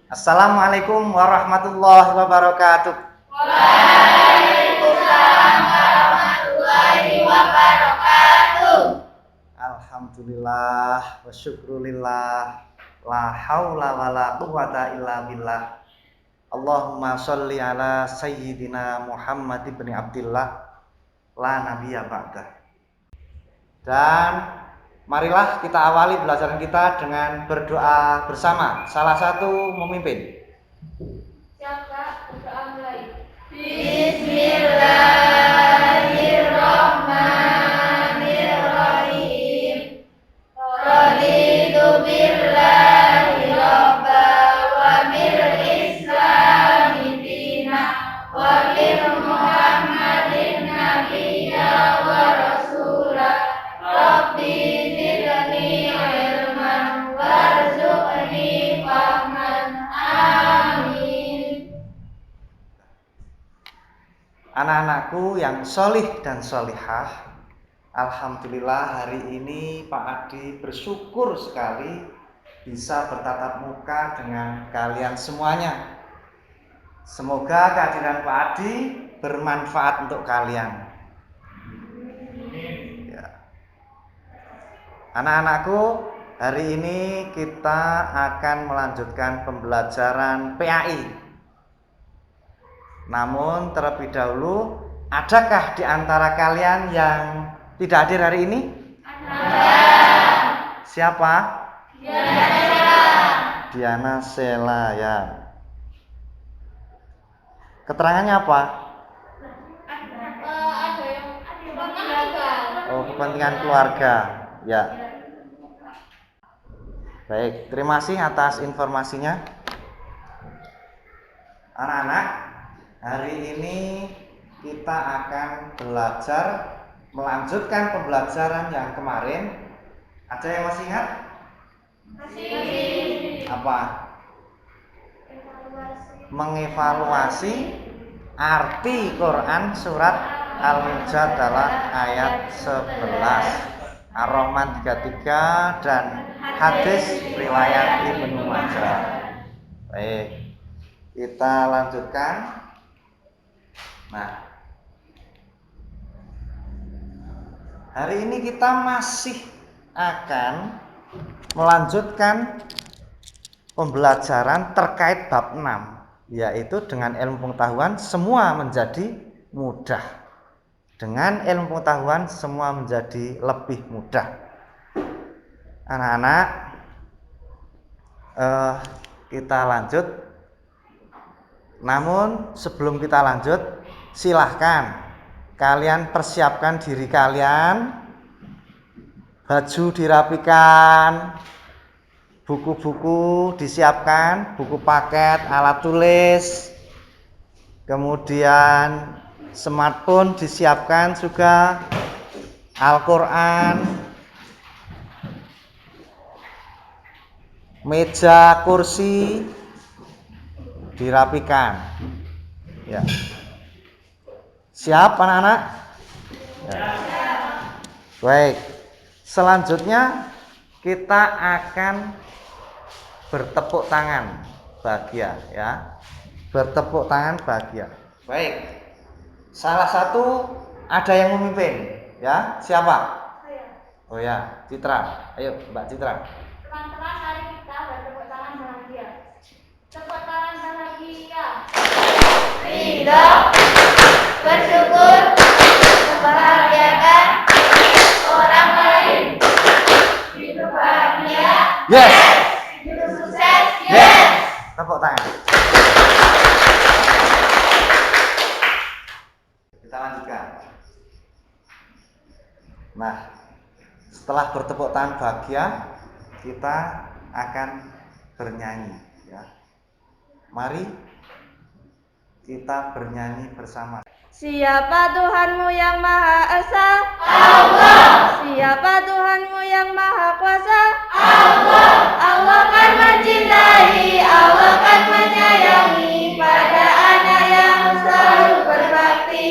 Assalamualaikum warahmatullahi wabarakatuh. Waalaikumsalam warahmatullahi wabarakatuh. Alhamdulillah wa syukrulillah, la haula wala quwata illa billah. Allahumma sholli ala sayyidina Muhammad ibn Abdillah la nabiyya ba'dah. Dan marilah kita awali pelajaran kita dengan berdoa bersama. Salah satu memimpin. Siapa berdoa mulai? Bismillahirrahmanirrahim. Raditu billahi robba wa bil islami dina wa bil muhammadin nabiyya wa rasulah. Rabbi zidni ilman warzuqni fahman. Amin. Anak-anakku yang solih dan solihah, alhamdulillah hari ini Pak Adi bersyukur sekali bisa bertatap muka dengan kalian semuanya. Semoga kehadiran Pak Adi bermanfaat untuk kalian. Ya. Anak-anakku, hari ini kita akan melanjutkan pembelajaran PAI. Namun terlebih dahulu, adakah di antara kalian yang tidak hadir hari ini? Ada. Siapa? Diana. Diana Sela, ya. Keterangannya apa? Ada yang keluarga. Oh, kepentingan keluarga. Ya. Baik, terima kasih atas informasinya. Anak-anak, hari ini kita akan belajar melanjutkan pembelajaran yang kemarin. Ada yang masih ingat? Masih. Apa? Mengevaluasi arti Quran surat Al-Mujadalah ayat 11, Ar-Rahman 33 dan hadis riwayat Ibnu Majah. Baik, kita lanjutkan. Nah, hari ini kita masih akan melanjutkan pembelajaran terkait bab 6, yaitu dengan ilmu pengetahuan semua menjadi mudah. Dengan ilmu pengetahuan semua menjadi lebih mudah. Anak-anak, kita lanjut. Namun sebelum kita lanjut, silahkan kalian persiapkan diri kalian, baju dirapikan, buku-buku disiapkan, buku paket, alat tulis, kemudian smartphone disiapkan juga, Al-Quran, meja, kursi dirapikan. Ya. Siap anak-anak? Ya. Baik. Selanjutnya kita akan bertepuk tangan bahagia, ya. Bertepuk tangan bahagia. Baik. Salah satu ada yang memimpin, ya. Siapa? Saya. Oh ya, Citra. Ayo, Mbak Citra. Teman-teman, mari kita bertepuk tangan bahagia. Tepuk tangan bahagia. Ridho, bersyukur, membahagiakan orang lain. Hidup bahagia. Yes. Hidup sukses. Yes. Tepuk tangan. Kita lanjutkan. Nah, setelah bertepuk tangan bahagia, kita akan bernyanyi, ya. Mari kita bernyanyi bersama. Siapa Tuhanmu yang Maha Esa? Allah. Siapa Tuhanmu yang Maha Kuasa? Allah. Allah kan mencintai, Allah kan menyayangi pada anak yang selalu berbakti.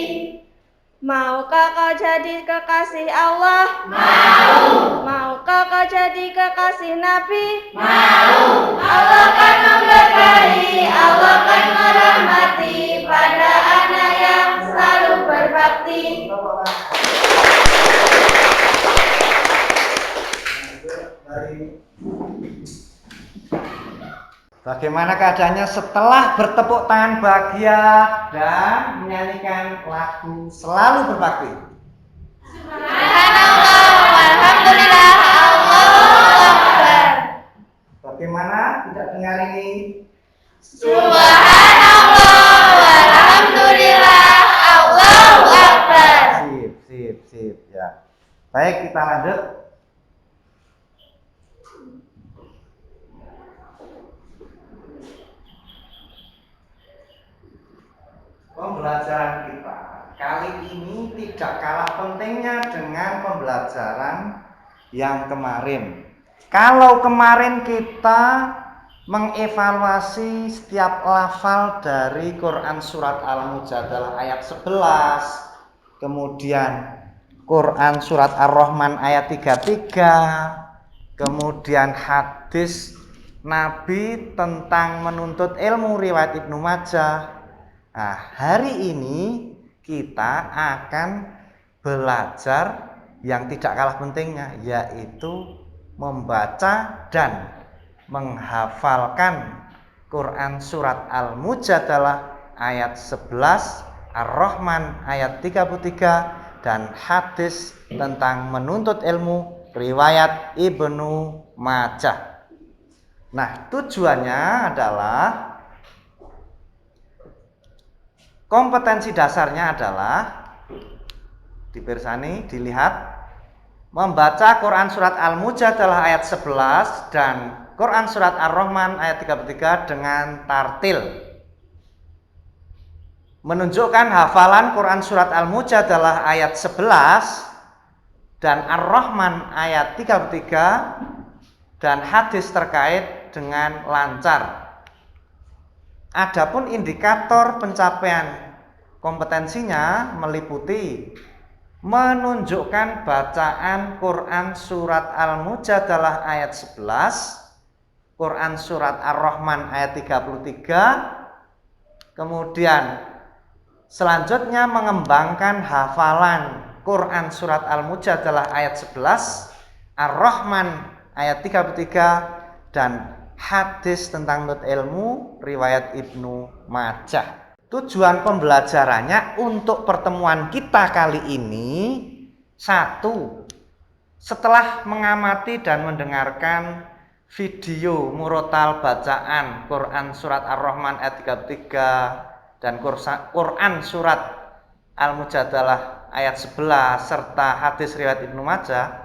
Maukah kau jadi kekasih Allah? Maukah kau jadi kekasih Nabi? Allah kan memberkahi, Allah kan merahmati pada anak yang selalu berbakti. Bagaimana keadaannya setelah bertepuk tangan bahagia dan menyanyikan lagu Selalu Berbakti? Subhanallah, walhamdulillah, Allahu Akbar. Bagaimana tidak dengar ini? Subhanallah, walhamdulillah, Allahu Akbar. Sip ya. Baik, kita lanjut. Pembelajaran kita kali ini tidak kalah pentingnya dengan pembelajaran yang kemarin. Kalau kemarin kita mengevaluasi setiap lafal dari Quran surat Al-Mujadalah ayat 11, kemudian Quran surat Ar-Rahman ayat 33, kemudian hadis Nabi tentang menuntut ilmu riwayat Ibnu Majah. Nah, hari ini kita akan belajar yang tidak kalah pentingnya, yaitu membaca dan menghafalkan Quran surat Al-Mujadalah ayat 11, Ar-Rahman ayat 33, dan hadis tentang menuntut ilmu riwayat Ibnu Majah. Nah, tujuannya adalah kompetensi dasarnya adalah dipersani, dilihat, membaca Quran surat Al-Mujadalah ayat 11 dan Quran surat Ar-Rahman ayat 33 dengan tartil. Menunjukkan hafalan Quran surat Al-Mujadalah ayat 11 dan Ar-Rahman ayat 33 dan hadis terkait dengan lancar. Adapun indikator pencapaian kompetensinya meliputi menunjukkan bacaan Quran surat Al-Mujadalah ayat 11, Quran surat Ar-Rahman ayat 33, kemudian selanjutnya mengembangkan hafalan Quran surat Al-Mujadalah ayat 11, Ar-Rahman ayat 33, dan hadis tentang menuntut ilmu riwayat Ibnu Majah. Tujuan pembelajarannya untuk pertemuan kita kali ini, satu, setelah mengamati dan mendengarkan video murotal bacaan Quran surat Ar-Rahman ayat 33 dan Quran surat Al-Mujadalah ayat 11 serta hadis riwayat Ibnu Majah,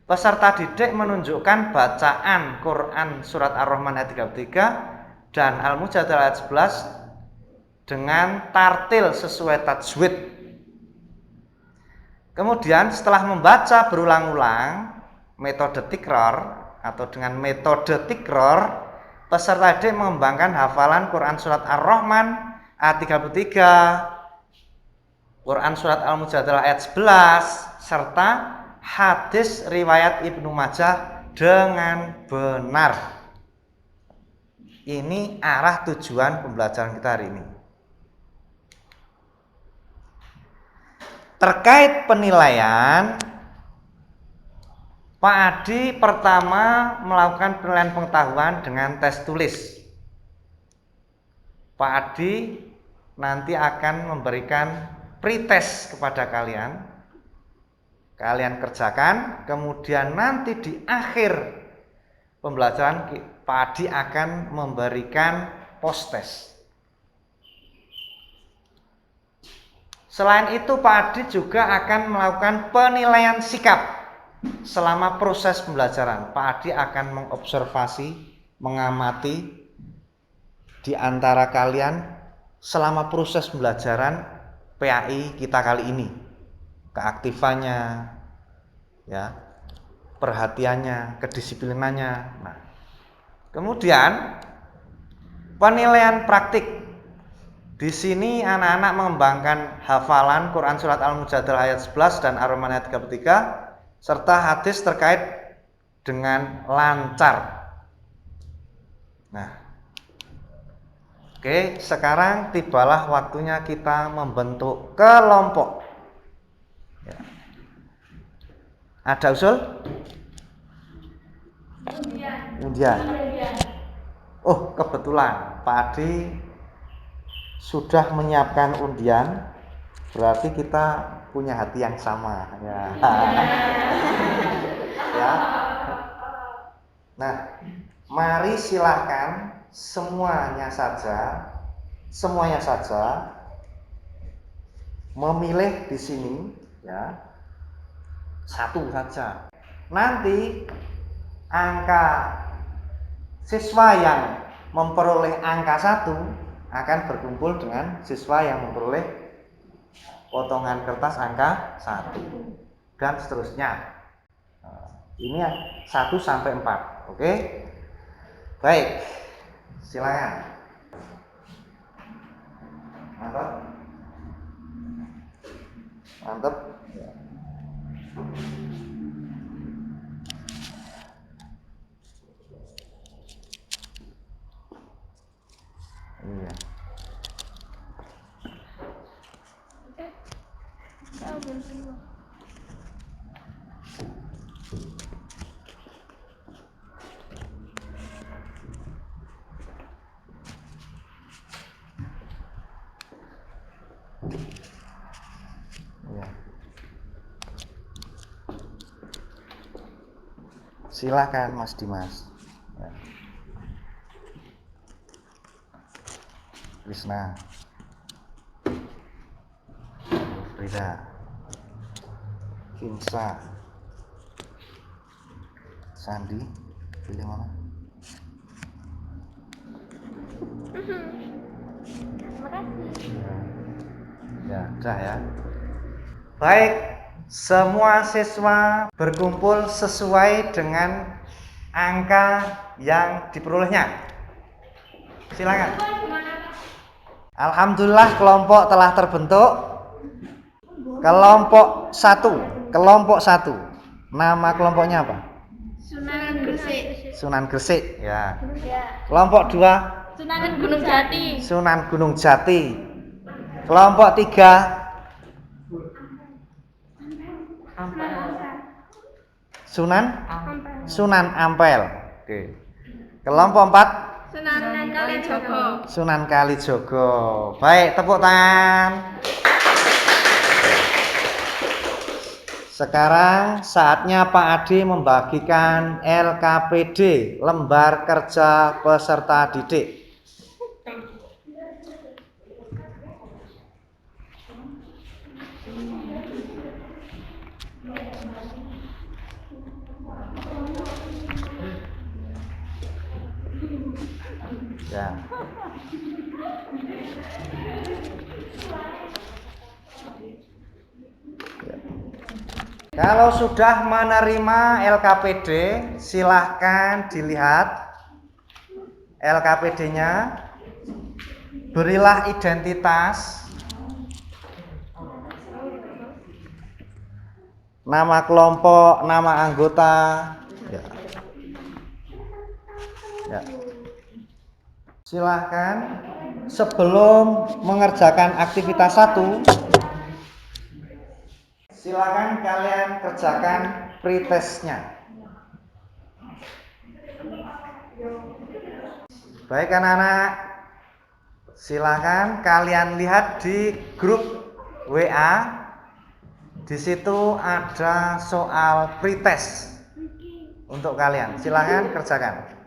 peserta didik menunjukkan bacaan Quran surat Ar-Rahman ayat 33 dan Al-Mujadalah ayat 11 dengan tartil sesuai tajwid. Kemudian setelah membaca berulang-ulang metode tikror atau dengan metode tikror, peserta didik mengembangkan hafalan Quran surat Ar-Rahman ayat 33, Quran surat Al-Mujadalah ayat 11 serta hadis riwayat Ibnu Majah dengan benar. Ini arah tujuan pembelajaran kita hari ini. Terkait penilaian, Pak Adi pertama melakukan penilaian pengetahuan dengan tes tulis. Pak Adi nanti akan memberikan pretest kepada kalian. Kalian kerjakan, kemudian nanti di akhir pembelajaran Pak Adi akan memberikan post test. Selain itu Pak Adi juga akan melakukan penilaian sikap selama proses pembelajaran. Pak Adi akan mengobservasi, mengamati di antara kalian selama proses pembelajaran PAI kita kali ini. Keaktifannya, ya, perhatiannya, kedisiplinannya. Nah, kemudian penilaian praktik. Di sini anak-anak mengembangkan hafalan Quran surat Al-Mujadilah ayat 11 dan Ar-Rahman ayat 33 serta hadis terkait dengan lancar. Nah, oke, sekarang tibalah waktunya kita membentuk kelompok. Ya. Ada usul? Undian. Oh, kebetulan Pak Adi sudah menyiapkan undian, berarti kita punya hati yang sama. Ya. Ya. Nah, mari silahkan semuanya saja memilih di sini, ya, satu saja. Nanti angka siswa yang memperoleh angka 1 akan berkumpul dengan siswa yang memperoleh potongan kertas angka 1 dan seterusnya. Ini 1 sampai 4. Oke? Baik. Silakan. Mantap. Mantap. Iya. Iya. Silakan Mas Dimas. Ya. Krisna, Frida, Kinsa, Sandi, pilih mana? Terima kasih. Ya, udah ya. Baik, semua siswa berkumpul sesuai dengan angka yang diperolehnya. Silakan. Alhamdulillah kelompok telah terbentuk. Kelompok 1. Nama kelompoknya apa? Sunan Gresik. Sunan Gresik, ya. Ya. Kelompok 2 Sunan Gunung Jati. Sunan Gunung Jati. Kelompok 3 Sunan Ampel. Oke. Kelompok 4 Sunan Kalijogo. Sunan Kalijogo. Baik, tepuk tangan. Sekarang saatnya Pak Adi membagikan LKPD, lembar kerja peserta didik. Ya. Kalau sudah menerima LKPD, silahkan dilihat LKPD-nya. Berilah identitas, nama kelompok, nama anggota. Ya. Ya. Silahkan sebelum mengerjakan aktivitas 1, silakan kalian kerjakan pretestnya. Baik anak-anak, silakan kalian lihat di grup WA. Di situ ada soal pretest untuk kalian. Silakan kerjakan.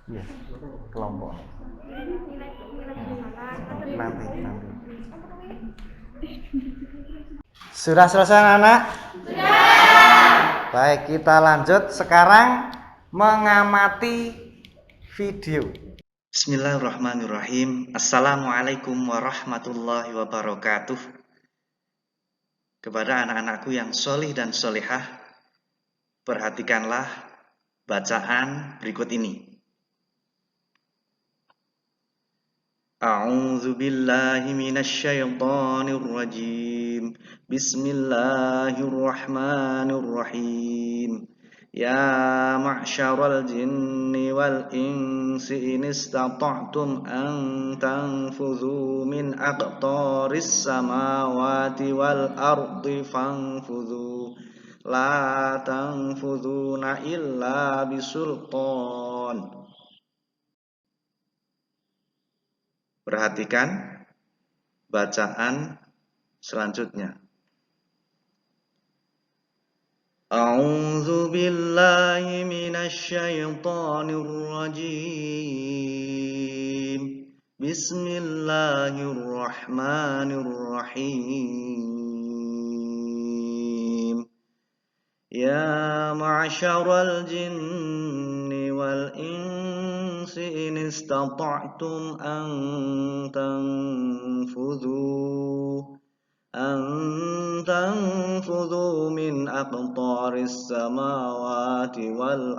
Iya, kelompok. Nanti. Sudah selesai anak? Sudah. Baik, kita lanjut sekarang mengamati video. Bismillahirrahmanirrahim. Assalamualaikum warahmatullahi wabarakatuh. Kepada anak-anakku yang solih dan solihah, Perhatikanlah bacaan berikut ini. A'udzu billahi minasyaitonir rajim. Bismillahirrahmanirrahim. Ya ma'syaral jinni wal insi in istata'tum an tanfudhu min aqtaris samawati wal ardi fanfudhu la tanfudhuna illa bisultan. Perhatikan bacaan selanjutnya. A'udzu billahi minasyaitonir rajim. Bismillahirrahmanirrahim. Ya ma'syaral jinni wal insi in istata'tum an tanfudhu min aqtaris samawati wal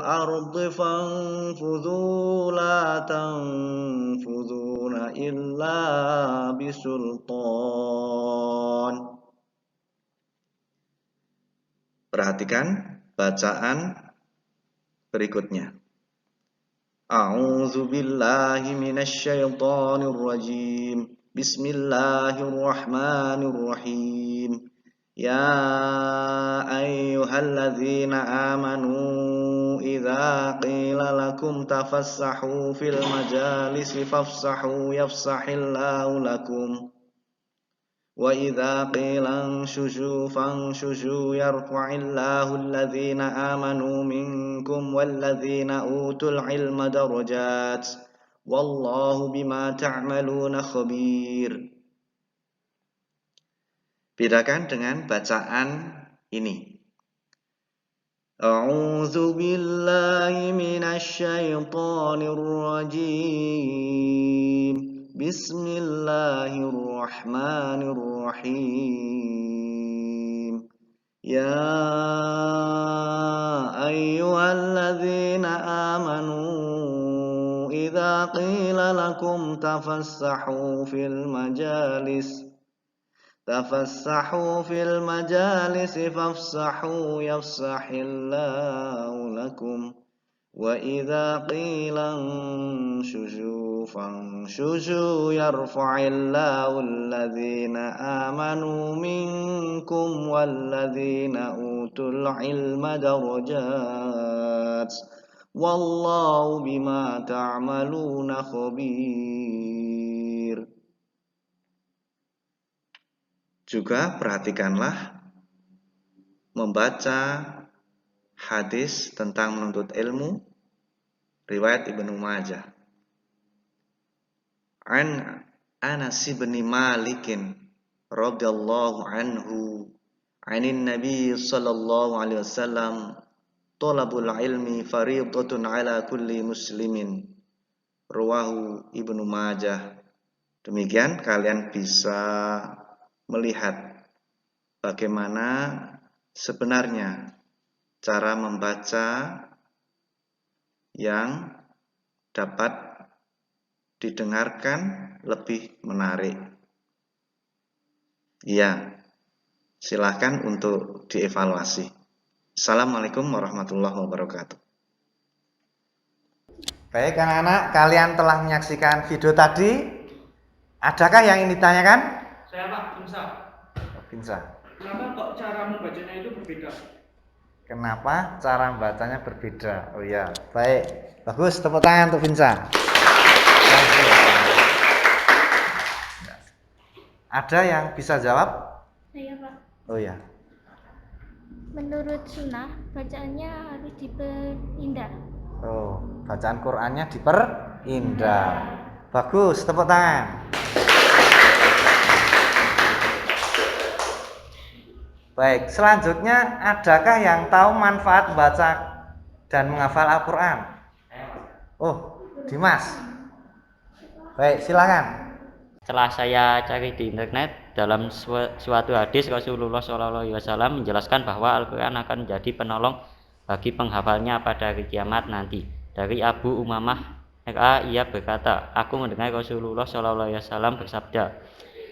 ard fanfudhu la tanfudhuna illa bisultan. Perhatikan bacaan berikutnya. A'udzu billahi minasyaitonir rajim. Bismillahirrahmanirrahim. Ya ayyuhalladzina amanu idza qila lakum tafassahu fil majalisi fafsahu yafsahillahu lakum. Wa idza qila anshushu fanshushu yarfa'illahu alladhina amanu minkum walladhina utul ilma darajat wallahu bima ta'maluna khabir. Bedakan dengan bacaan ini. A'udzu billahi minasyaitonir rajim. Bismillahirrahmanirrahim. Ya ayyuhalladzina amanu idza qila lakum tafassahu fil majalisi fafsahu yafsahillahu lakum. Wa idza qila anshushu fanshushu yarfa'illahu alladhina amanu minkum walladhina utul ilma darajat wallahu bima ta'maluna khabir. Juga perhatikanlah membaca hadis tentang menuntut ilmu riwayat Ibnu Majah. An Anas bin Malik radhiyallahu anhu anin Nabi sallallahu alaihi wasallam talabul ilmi fariidatun ala kulli muslimin. Rawahu Ibnu Majah. Demikian kalian bisa melihat bagaimana sebenarnya cara membaca yang dapat didengarkan lebih menarik. Ya, silakan untuk dievaluasi. Assalamualaikum warahmatullahi wabarakatuh. Baik anak-anak, kalian telah menyaksikan video tadi. Adakah yang ingin ditanyakan? Saya Pak, Binsa. Binsa. Kenapa kok cara membacanya itu berbeda? Kenapa cara membacanya berbeda? Oh ya, baik. Bagus, tepuk tangan untuk Binsa. Ada yang bisa jawab? Saya Pak. Oh ya. Menurut sunnah bacaannya harus diperindah. Oh, bacaan Qur'annya diperindah. Bagus, tepuk tangan. Baik, selanjutnya adakah yang tahu manfaat membaca dan menghafal Al-Quran? Oh, Dimas. Baik, silakan. Setelah saya cari di internet, dalam suatu hadis Rasulullah SAW menjelaskan bahwa Al-Quran akan menjadi penolong bagi penghafalnya pada hari kiamat nanti. Dari Abu Umamah RA, ia berkata, aku mendengar Rasulullah SAW bersabda,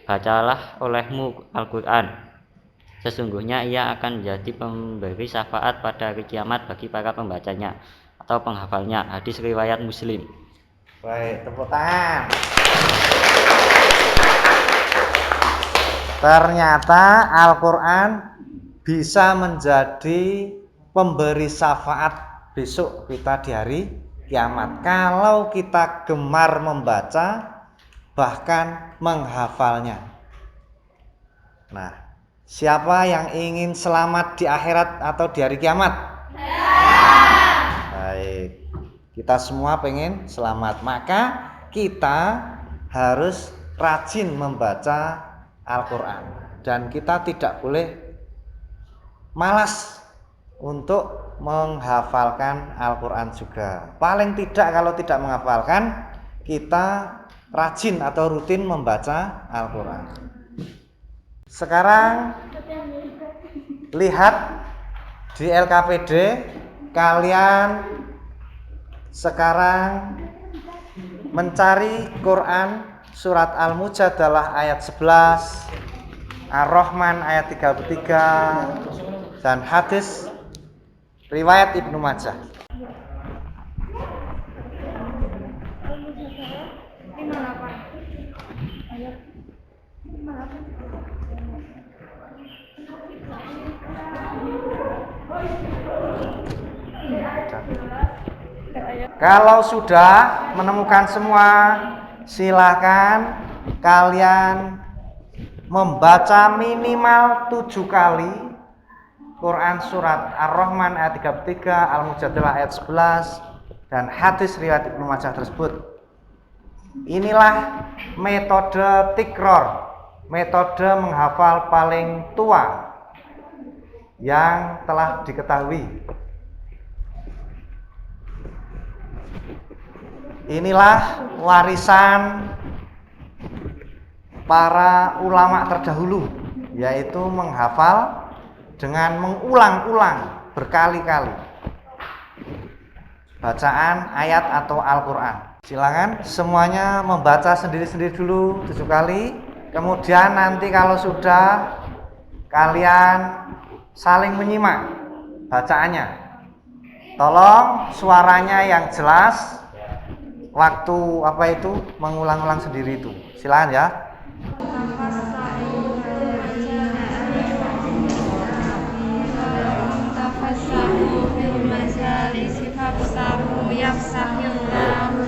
bacalah olehmu Al-Quran, sesungguhnya ia akan menjadi pemberi syafaat pada hari kiamat bagi para pembacanya atau penghafalnya. Hadis riwayat Muslim. Baik, tepuk tangan. Ternyata Al-Quran bisa menjadi pemberi syafaat besok kita di hari kiamat kalau kita gemar membaca bahkan menghafalnya. Nah, siapa yang ingin selamat di akhirat atau di hari kiamat? Baik, kita semua pengen selamat, maka kita harus rajin membaca Al-Quran dan kita tidak boleh malas untuk menghafalkan Al-Quran juga. Paling tidak kalau tidak menghafalkan, kita rajin atau rutin membaca Al-Quran. Sekarang lihat di LKPD, kalian sekarang mencari Quran surat Al-Mujadalah ayat 11, Ar-Rahman ayat 33, dan hadis riwayat Ibnu Majah. Kalau sudah menemukan semua, silakan kalian membaca minimal 7 kali Quran surat Ar-Rahman ayat 33, Al-Mujadalah ayat 11, dan hadis riwayat Ibnu Majah tersebut. Inilah metode tikror, metode menghafal paling tua yang telah diketahui. Inilah warisan para ulama terdahulu, yaitu menghafal dengan mengulang-ulang berkali-kali bacaan ayat atau Al-Quran. Silakan semuanya membaca sendiri-sendiri dulu 7 kali. Kemudian nanti kalau sudah, kalian saling menyimak bacaannya. Tolong suaranya yang jelas. Waktu mengulang-ulang sendiri itu. Silakan ya.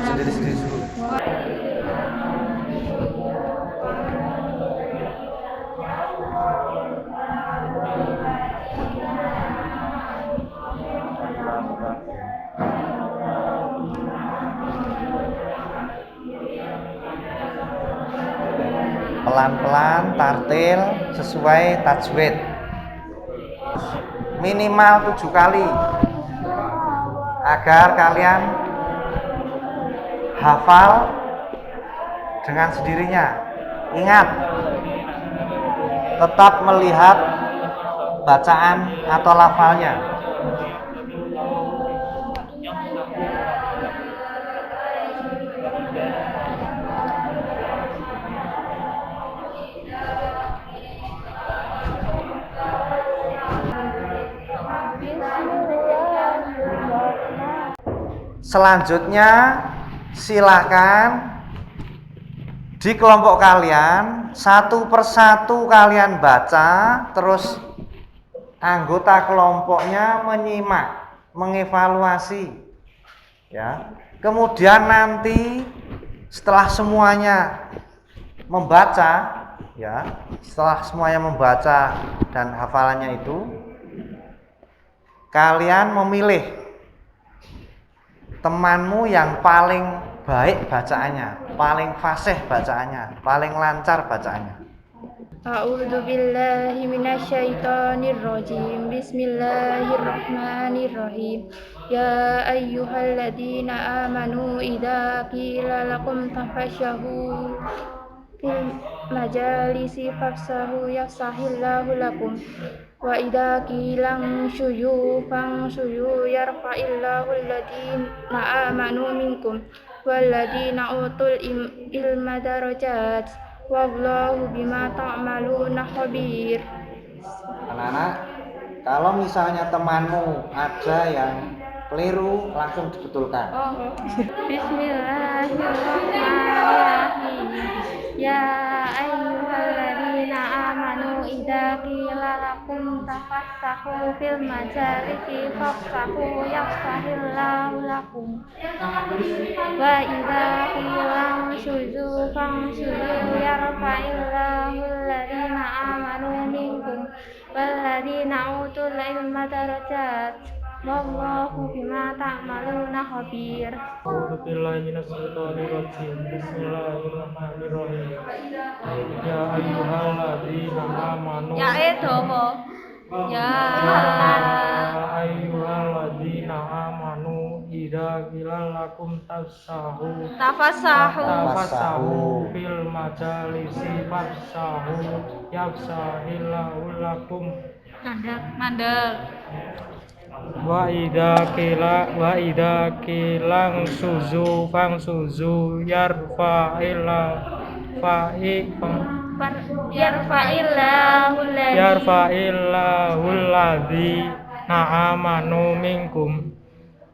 Sendiri-sendiri dulu. Pelan-pelan, tartil, sesuai tajwid. Minimal 7 kali agar kalian hafal dengan sendirinya. Ingat, tetap melihat bacaan atau lafalnya. Selanjutnya silakan di kelompok kalian satu persatu kalian baca, terus anggota kelompoknya menyimak, mengevaluasi, ya. Kemudian nanti setelah semuanya membaca, ya, setelah semuanya membaca dan hafalannya itu, kalian memilih temanmu yang paling baik bacaannya, paling fasih bacaannya, paling lancar bacaannya. A'udzu billahi minasyaitonir rajim. Bismillahirrahmanirrahim. Ya ayyuhalladzina amanu idza qila lakum tafashahu majalisi fafsahu yafsahillahu lakum. Wa idza qila shuyu fanshuyu yarfa'illahu alladziina aamanu minkum walladziina utul ilma darajat wallahu bima ta'maluna khabir. Anak-anak, kalau misalnya temanmu ada yang keliru, langsung dibetulkan. Bismillahirrahmanirrahim. Ya ayyuhalladzina amanu idza qila lakum tafassahu fil majalisi fafsahu yafsahillahu lakum. Wa idza qila shuzu fanshuzu yarfa'illahu alladzina amanu minkum walladzina utul ilma darajat wallahu bima ta'maluna khabir. A'udzu billahi minasyaitonir rajim. Bismillahirrahmanirrahim. Ya ayyuhalladzina amanu. Ya ayyuhalladzina amanu idza qila lakum tafassahu fil majalisi fafsahu yafsahillahu lakum. Mandek. Wa idza qila suzu fangshuzu yarfa'illahu alladzina amanu minkum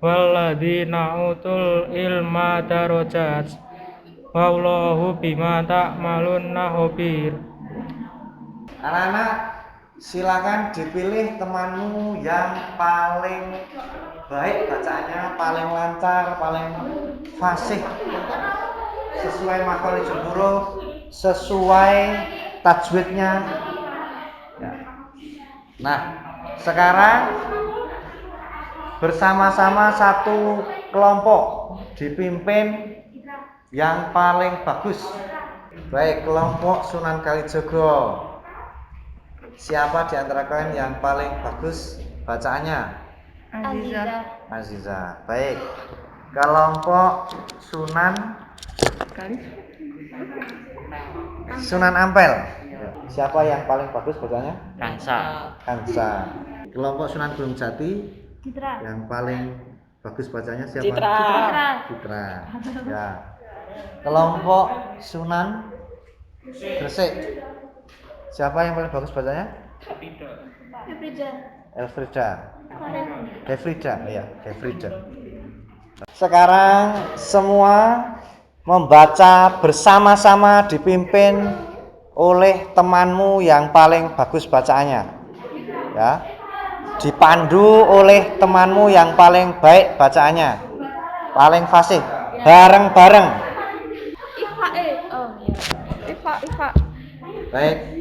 walladzina utul ilma darajat wallahu bima ta'maluna khabir. Anak-anak, silakan dipilih temanmu yang paling baik bacaannya, paling lancar, paling fasih, sesuai makharijul huruf, sesuai tajwidnya. Ya. Nah, sekarang bersama-sama satu kelompok dipimpin yang paling bagus. Baik, kelompok Sunan Kalijogo. Siapa di antara kalian yang paling bagus bacaannya? Aziza. Baik. Kelompok Sunan Ampel. Siapa yang paling bagus bacaannya? Kansa. Kelompok Sunan Gunung Jati. Yang paling bagus bacanya siapa? Citra. Ya. Kelompok Sunan Gresik. Siapa yang paling bagus bacanya? Elfrida. Sekarang semua membaca bersama-sama dipimpin oleh temanmu yang paling bagus bacaannya. Ya. Dipandu oleh temanmu yang paling baik bacaannya. Paling fasih. Bareng-bareng. Ifa. Baik.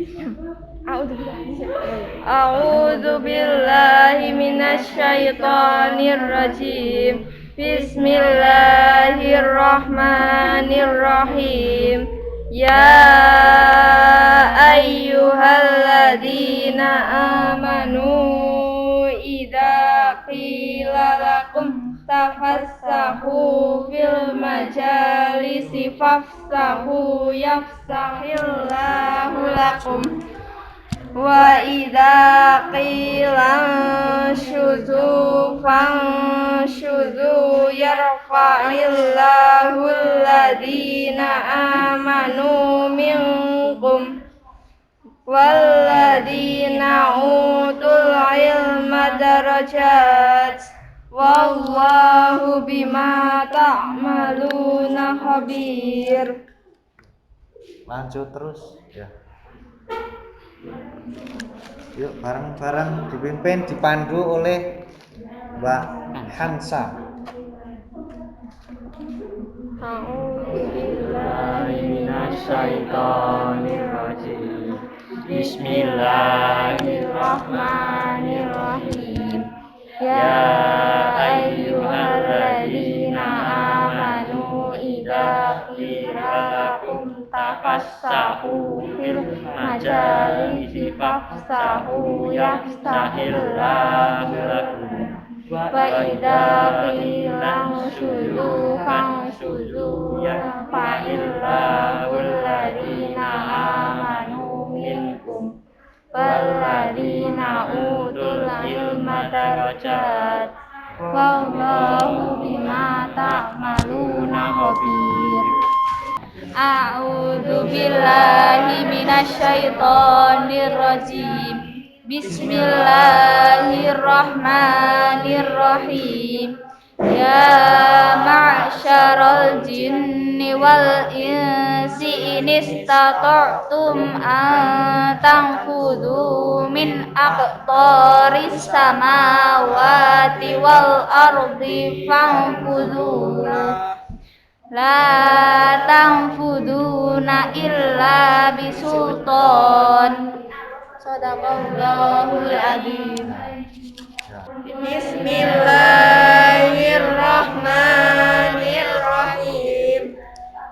A'udzu billahi minasyaitonir rajim. Bismillahirrahmanirrahim. Ya ayyuhalladzina amanu idza qila lakum tafassahu fil majalisi fafsahu yafsahillahu lakum. Wa idza qila shuzu fanshuzu yarfa'illahu alladzina amanu minkum walladzina utul ilma darajat wallahu bima ta'maluna khabir. Lanjut terus ya. Yuk bareng-bareng dipimpin dipandu oleh Mbak Hansa. A'udzubillahiminasyaitonirrajim. Bismillahirrahmanirrahim. Ya ayyuhalladzina amanu idza qila lakum tafassahu fil majalisi fafsahu yafsahillahu lakum. وإذا قيل انشزوا فانشزوا يرفع الله الذين آمنوا منكم والذين أوتوا العلم درجات والله بما تعملون خبير. أعوذ بالله من الشيطان الرجيم. بسم الله الرحمن الرحيم. يا معشر الجن والإنس إن استطعتم أن تنفذوا من أقطار السماوات والأرض فانفذوا لا تنفذون إلا بسلطان. Sadaqallahul adzim. Bismillahirrahmanirrahim.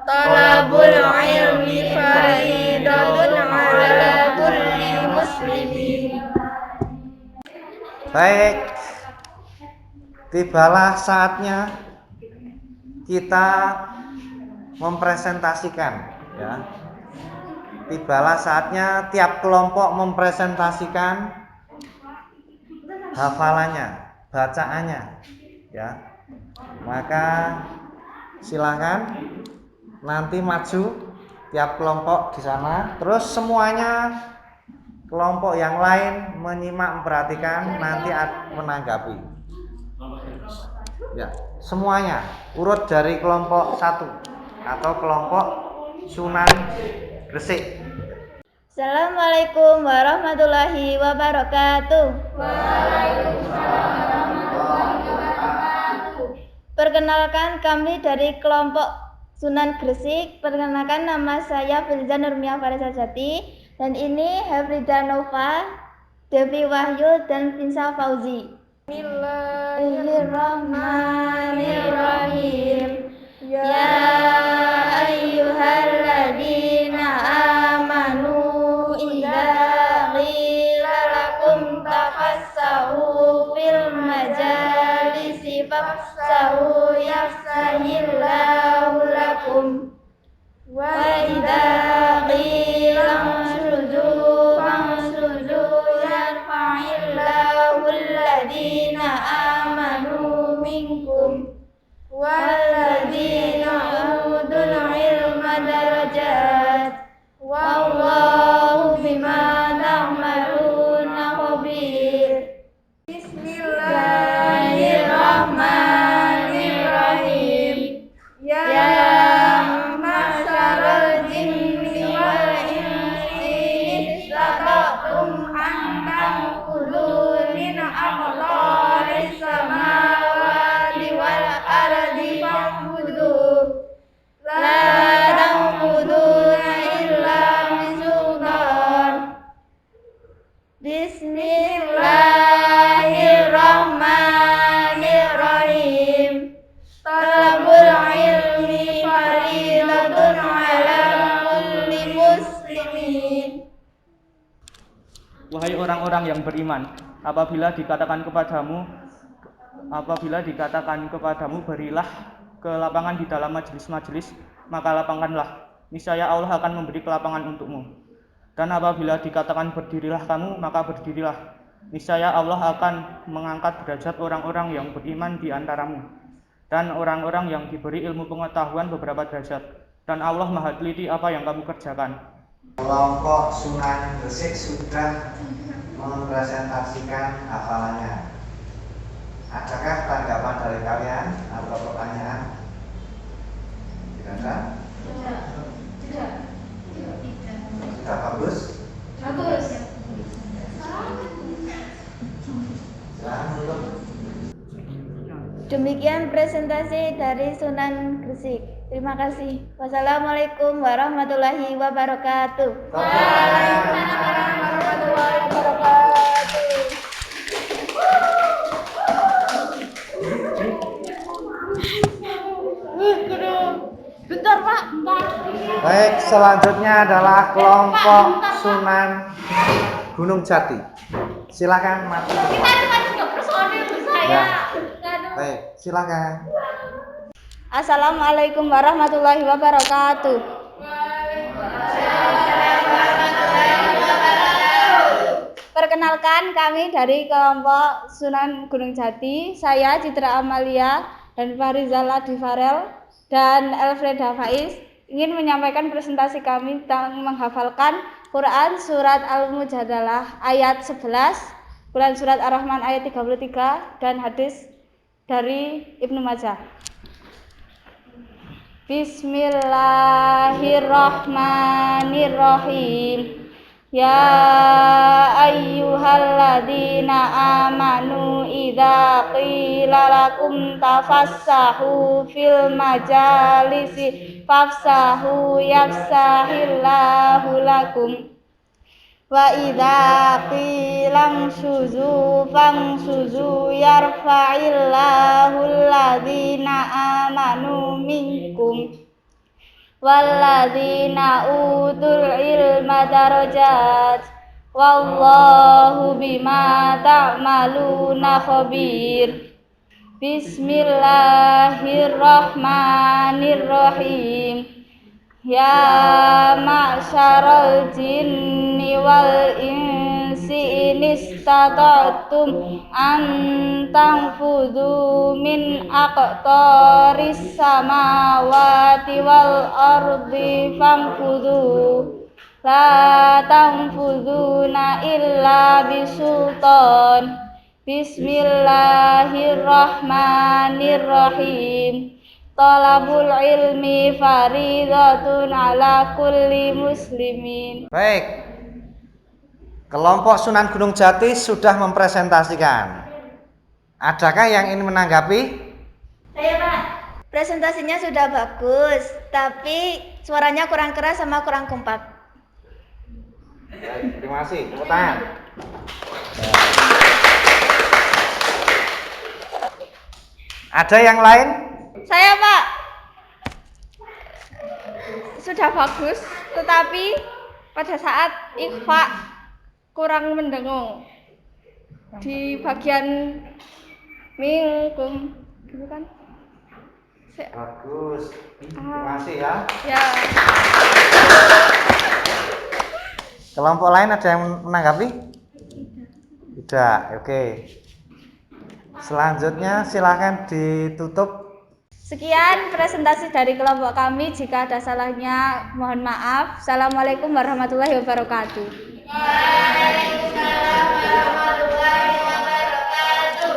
Talabul ilmi faridatun ala kulli muslimin. Baik, tibalah saatnya kita mempresentasikan, ya. Tibalah saatnya tiap kelompok mempresentasikan hafalannya, bacaannya, ya. Maka silakan nanti maju tiap kelompok di sana, terus semuanya kelompok yang lain menyimak, memperhatikan, nanti menanggapi. Ya, semuanya urut dari kelompok 1 atau kelompok Sunan Gresik. Assalamualaikum warahmatullahi wabarakatuh. Perkenalkan, kami dari kelompok Sunan Gresik. Perkenalkan, nama saya Filza Nurmia Farisajati, dan ini Hefrida Nova, Devi Wahyu, dan Finsa Fauzi. Bismillahirrahmanirrahim. Ya ayyuhalladzina amanu idza qila lakum tafassahu fil majalisi fafsahu yafsahillahu lakum wa idza qila anshuzu fanshuzu yarfa'illahu alladhina amanu minkum والذين أوتوا العلم درجات والله بما تعملون خبير. بسم الله الرحمن الرحيم. يا معشر الجن والإنس إن استطعتم أن تنفذوا من أقطار السماوات والأرض فانفذوا لا تنفذون إلا بسلطان. بسم الله الرحمن الرحيم. Talabul ilmi faridatun ala kulli muslimin. Wahai orang-orang yang beriman, apabila dikatakan kepadamu berilah ke lapangan di dalam majelis-majelis, maka lapangkanlah. Niscaya Allah akan memberi kelapangan untukmu. Dan apabila dikatakan berdirilah kamu, maka berdirilah. Niscaya Allah akan mengangkat derajat orang-orang yang beriman di antaramu, dan orang-orang yang diberi ilmu pengetahuan beberapa derajat. Dan Allah Maha teliti apa yang kamu kerjakan. Kelompok Sunan Gresik sudah mempresentasikan hafalannya. Adakah tanggapan dari kalian atau pertanyaan? Tidak ada? Tidak. Sudah bagus? Bagus. Demikian presentasi dari Sunan Gresik. Terima kasih. Wassalamualaikum warahmatullahi wabarakatuh. Waalaikumsalam warahmatullahi wabarakatuh. Bentar, Pak. Baik, selanjutnya adalah kelompok Sunan Gunung Jati. Silakan maju. Kita cuma juga personil saya. Ya. Baik, silakan. Assalamualaikum warahmatullahi wabarakatuh. Perkenalkan, kami dari kelompok Sunan Gunung Jati. Saya Citra Amalia dan Farizala Difarel dan Elfreda Faiz ingin menyampaikan presentasi kami tentang menghafalkan Quran Surat Al-Mujadalah ayat 11, Quran Surat Ar-Rahman ayat 33, dan hadis dari Ibnu Majah. Bismillahirrahmanirrahim. Ya ayyuhalladzina amanu idza qila lakum tafassahu fil majalisi fafsahu yafsahillahu lakum wa idza qila suzu fangsuzu yarfa'illahu alladzina amanu minkum walladzina utul ilma darajat wallahu bima ta'maluna khabir. Bismillahirrahmanirrahim. Ya ma'syaral jinni wal insi inistata'tum an tanfudhu min aqtaris samawati wal ardi fanfudhu la tanfudhuna illa bisultan. Bismillahirrahmanirrahim. Talabul ilmi faridatun ala kulli muslimin. Baik. Kelompok Sunan Gunung Jati sudah mempresentasikan. Adakah yang ingin menanggapi? Saya, Pak. Presentasinya sudah bagus, tapi suaranya kurang keras sama kurang kompak. Baik, terima kasih. Tepuk tangan. Ada yang lain? Saya, Pak. Sudah bagus, tetapi pada saat ikhfa kurang mendengung di bagian minkum, gitu kan? Bagus. Terima kasih ya. Ya. Kelompok lain ada yang menanggapi? Tidak. Oke. Selanjutnya silakan ditutup. Sekian presentasi dari kelompok kami. Jika ada salahnya, mohon maaf. Assalamualaikum warahmatullahi wabarakatuh. Waalaikumsalam warahmatullahi wabarakatuh.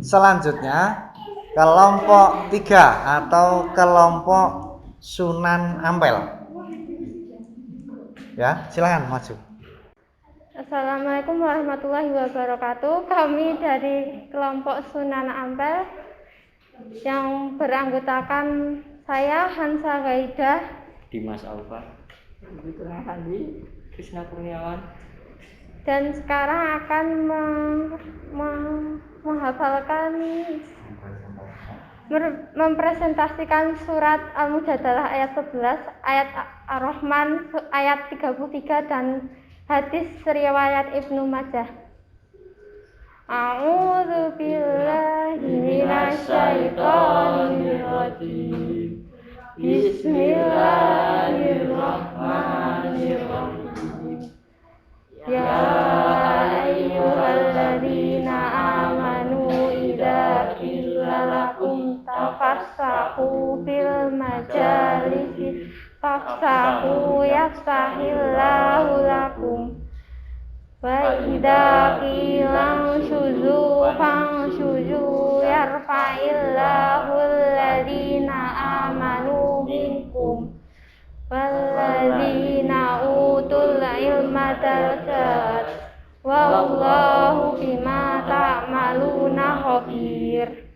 Selanjutnya kelompok 3 atau kelompok Sunan Ampel. Ya, silakan maju. Assalamualaikum warahmatullahi wabarakatuh. Kami dari kelompok Sunan Ampel yang beranggotakan saya Hansa Gaidah, Dimas Alfa, Krisna Kurniawan, dan sekarang akan mempresentasikan surat Al-Mujadalah ayat 11, ayat Ar-Rahman ayat 33, dan hadis riwayat Ibnu Majah. A'udzu billahi minasyaitonir rajim. Bismillahirrahmanirrahim. Ya ayyuhalladzina amanu idza qila lakum tafassahu fil majalisi fafsahu yafsahillahu lakum wa idza qila syuzu fanshuzu yarfa'illahu alladzina amanu minkum walladzina utul ilma darajat wallahu bima ta'maluna khabir.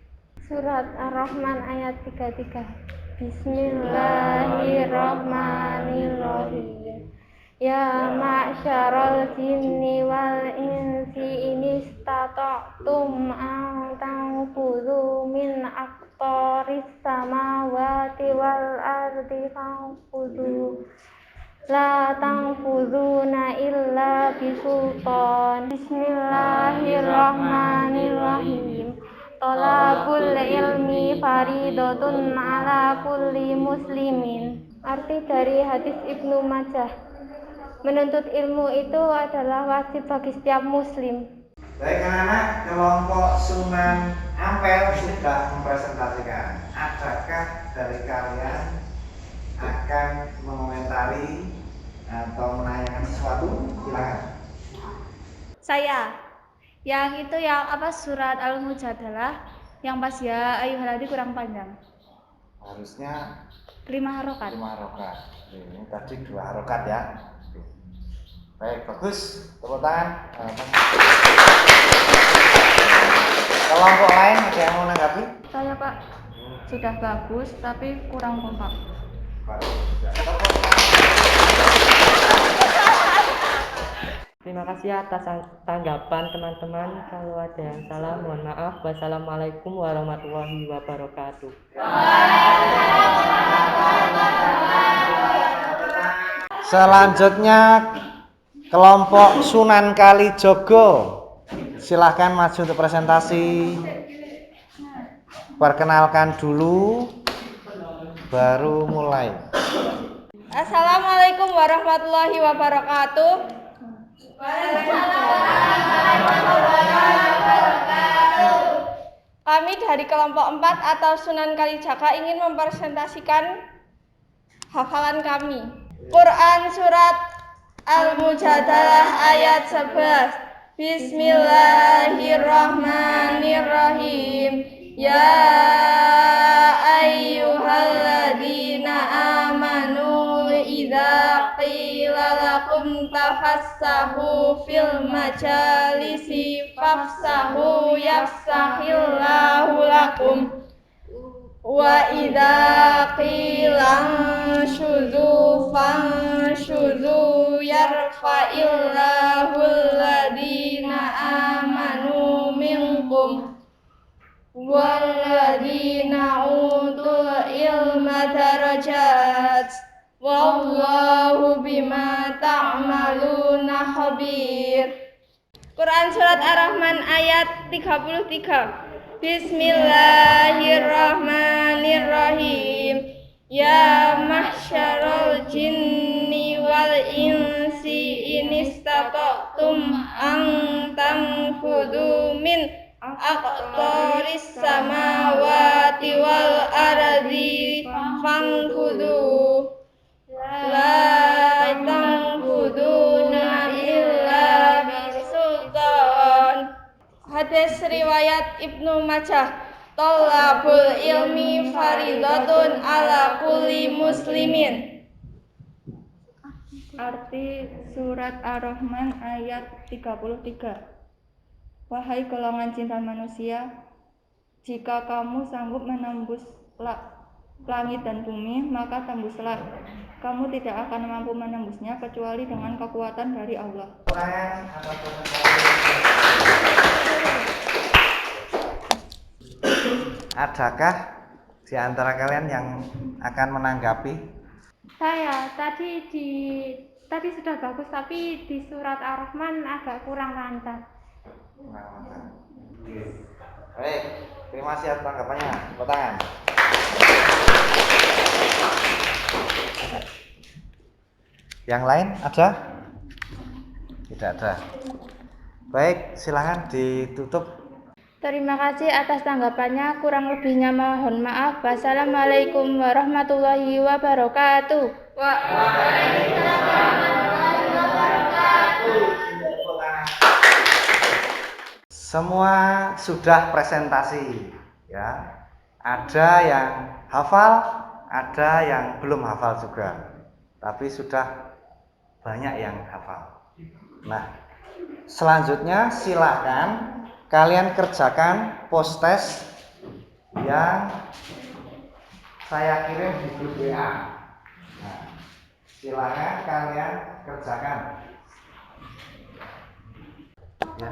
Surat Ar-Rahman ayat 33. Bismillahirrahmanirrahim. Ya ma'syaral jinni wal insi inistata'tum an tanfudhu min aqtaris samawati wal ardi fanfudhu La tanfuzuna illa bisultan. Bismillahirrahmanirrahim. Tolabul ilmi faridatun ala kulli muslimin. Arti dari hadis Ibnu Majah, menuntut ilmu itu adalah wajib bagi setiap muslim. Baik anak-anak, kelompok Sunan Ampel sudah mempresentasikan. Adakah dari kalian akan mengomentari atau menanyakan sesuatu? Silakan. Saya. Yang itu yang apa surat Al-Mujadalah yang pas ya ayyuhalladzina kurang panjang. Harusnya 5 harokat. 5 harokat. Ini tadi 2 harokat ya. Baik, bagus. Tepuk tangan. Kelompok lain ada yang mau menanggapi? Saya Pak, sudah bagus tapi kurang kompak. Terima kasih atas tanggapan teman-teman. Kalau ada yang salah mohon maaf. Wassalamualaikum warahmatullahi wabarakatuh. Selanjutnya kelompok Sunan Kalijogo. Silahkan maju untuk presentasi. Perkenalkan dulu, baru mulai. Assalamualaikum warahmatullahi wabarakatuh. Kami dari kelompok 4 atau Sunan Kalijaga ingin mempresentasikan hafalan kami. Quran surat Al-Mujadalah ayat 11. Bismillahirrahmanirrahim. Ya ayyuhalladzina amanu idza qila lakum tafassahu fil majalisi fafsahu yafsahillahu lakum wa idza qila syudzu fansyudzu yarfa'illahu alladzina amanu minkum walladzina utul ilma darajat wallahu bima ta'maluna khabir. Quran surat Ar-Rahman ayat 33. Bismillahirrahmanirrahim. Ya mahsyarul jinni wal insi inistata'tum an tanfudu min aqtaris samawati wal ardi fanfudu la tanfuduna illa bisultan. Hadis riwayat Ibnu Majah. Tolabul ilmi faridatun ala kulli muslimin. Arti surat Ar-Rahman ayat 33. Wahai golongan cinta manusia, jika kamu sanggup menembus langit dan bumi, maka tembuslah. Kamu tidak akan mampu menembusnya kecuali dengan kekuatan dari Allah. Adakah di antara kalian yang akan menanggapi? Saya tadi sudah bagus, tapi di surat Ar-Rahman agak kurang lancar. Baik, terima kasih atas tanggapannya. Tepuk tangan. Yang lain ada? Tidak ada. Baik, silahkan ditutup. Terima kasih atas tanggapannya. Kurang lebihnya mohon maaf. Wassalamualaikum warahmatullahi wabarakatuh. Waalaikumsalam warahmatullahi wabarakatuh. Semua sudah presentasi, ya. Ada yang hafal, ada yang belum hafal juga. Tapi sudah banyak yang hafal. Nah, selanjutnya silakan kalian kerjakan post test yang saya kirim di grup WA. Nah, silakan kalian kerjakan. Ya.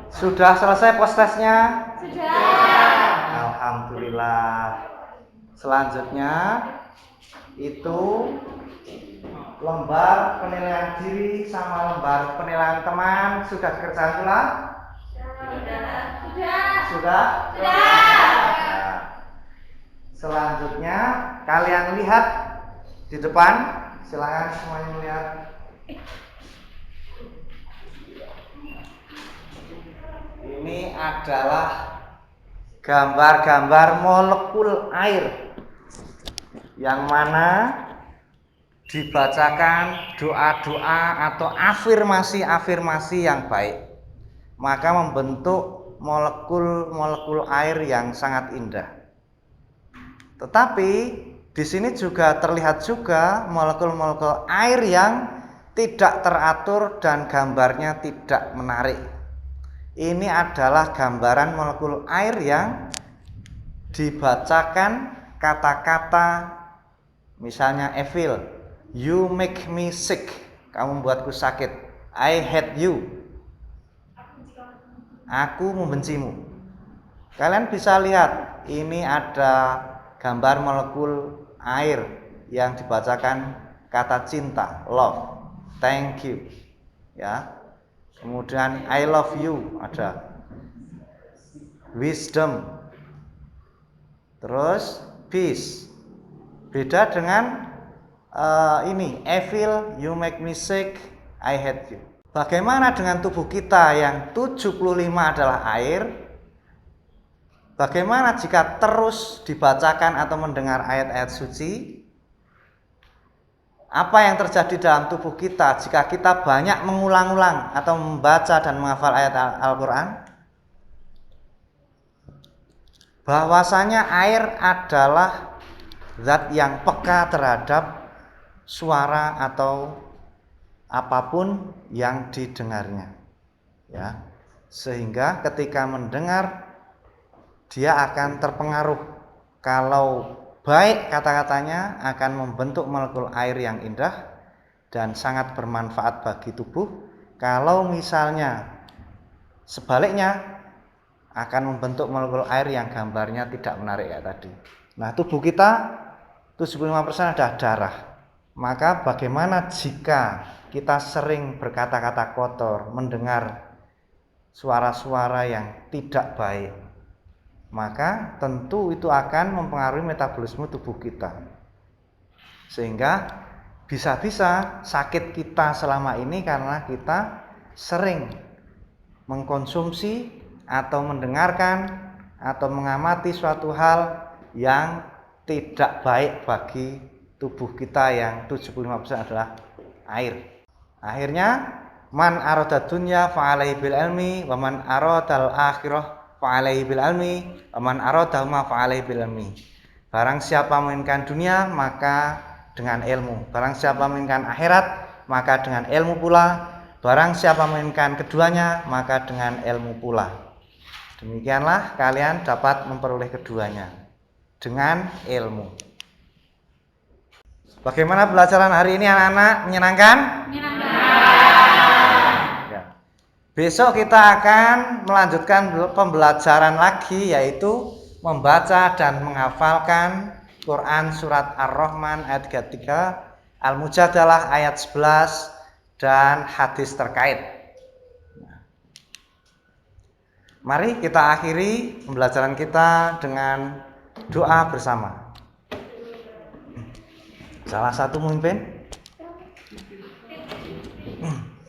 Sudah selesai post testnya? Sudah. Alhamdulillah. Selanjutnya itu lembar penilaian diri sama lembar penilaian teman sudah dikerjakan pula? Sudah? Nah, selanjutnya kalian lihat di depan, silakan semuanya melihat. Ini adalah gambar-gambar molekul air yang mana dibacakan doa-doa atau afirmasi-afirmasi yang baik, maka membentuk molekul-molekul air yang sangat indah. Tetapi di sini juga terlihat juga molekul-molekul air yang tidak teratur dan gambarnya tidak menarik. Ini adalah gambaran molekul air yang dibacakan kata-kata, misalnya Evil, you make me sick, kamu membuatku sakit. I hate you, aku membencimu. Kalian bisa lihat, ini ada gambar molekul air yang dibacakan kata cinta, love, thank you, ya. Kemudian I love you ada, wisdom, terus peace. Beda dengan ini evil, you make me sick, I hate you. Bagaimana dengan tubuh kita yang 75 adalah air? Bagaimana jika terus dibacakan atau mendengar ayat-ayat suci? Apa yang terjadi dalam tubuh kita jika kita banyak mengulang-ulang atau membaca dan menghafal ayat Al-Quran? Bahwasanya air adalah zat yang peka terhadap suara atau apapun yang didengarnya, ya. Sehingga ketika mendengar dia akan terpengaruh. Kalau baik kata-katanya akan membentuk molekul air yang indah dan sangat bermanfaat bagi tubuh. Kalau misalnya sebaliknya akan membentuk molekul air yang gambarnya tidak menarik kayak tadi. Nah, tubuh kita 75% adalah darah. Maka bagaimana jika kita sering berkata-kata kotor, mendengar suara-suara yang tidak baik? Maka tentu itu akan mempengaruhi metabolisme tubuh kita, sehingga bisa-bisa sakit kita selama ini karena kita sering mengkonsumsi atau mendengarkan atau mengamati suatu hal yang tidak baik bagi tubuh kita yang 75% adalah air. Akhirnya man arada dunya fa'alaihi bil ilmi wa man aradal akhirah fa'alaihi bil ilmi wa man aradahuma fa'alaihi bil ilmi. Barang siapa menginginkan dunia maka dengan ilmu, barang siapa menginginkan akhirat maka dengan ilmu pula, barang siapa menginginkan keduanya maka dengan ilmu pula. Demikianlah kalian dapat memperoleh keduanya dengan ilmu. Bagaimana pelajaran hari ini anak-anak? Menyenangkan? Ya. Besok kita akan melanjutkan pembelajaran lagi, yaitu membaca dan menghafalkan Quran surat Ar-Rahman ayat 33, Al-Mujadalah ayat 11 dan hadis terkait. Mari kita akhiri pembelajaran kita dengan doa bersama. Salah satu pemimpin.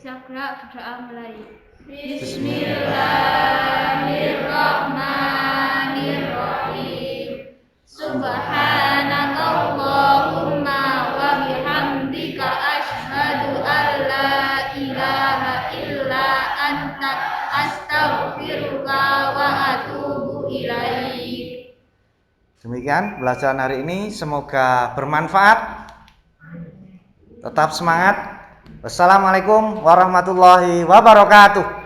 Syakra berdoa mulai. Bismillahirrahmanirrahim. Subhanakallahumma wa bihamdika asyhadu an la ilaha illa anta astaghfiruka wa atubu ilaik. Demikian pelajaran hari ini, semoga bermanfaat. Tetap semangat. Wassalamualaikum warahmatullahi wabarakatuh.